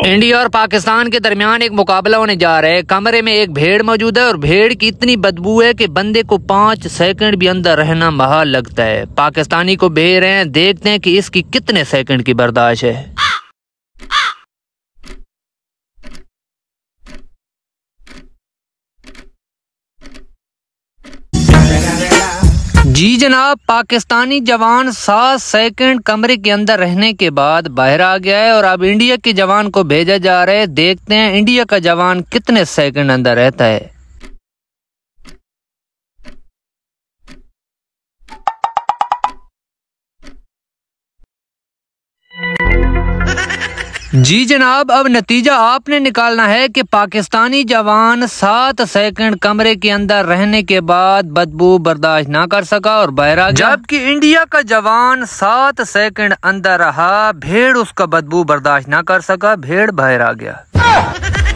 India और पाकिस्तान के दरमियान एक मुकाबला होने जा रहा है। कमरे में एक भेड़ मौजूद है और भेड़ की इतनी बदबू है कि बंदे को 5 सेकंड भी अंदर रहना महाल लगता है। पाकिस्तानी को भेड़ रहे हैं, देखते हैं कि इसकी कितने सेकंड की बर्दाश्त है। जी जनाब, पाकिस्तानी जवान 7 सेकंड कमरे के अंदर रहने के बाद बाहर आ गया है और अब इंडिया के जवान को भेजा जा रहा है। देखते हैं इंडिया का जवान कितने सेकंड अंदर रहता है। जी जनाब, अब नतीजा आपने निकालना है कि पाकिस्तानी जवान 7 सेकंड कमरे के अंदर रहने के बाद बदबू बर्दाश्त ना कर सका और बाहर आ गया, जबकि इंडिया का जवान 7 सेकंड अंदर रहा, भेड़ उसका बदबू बर्दाश्त ना कर सका, भेड़ बाहर आ गया।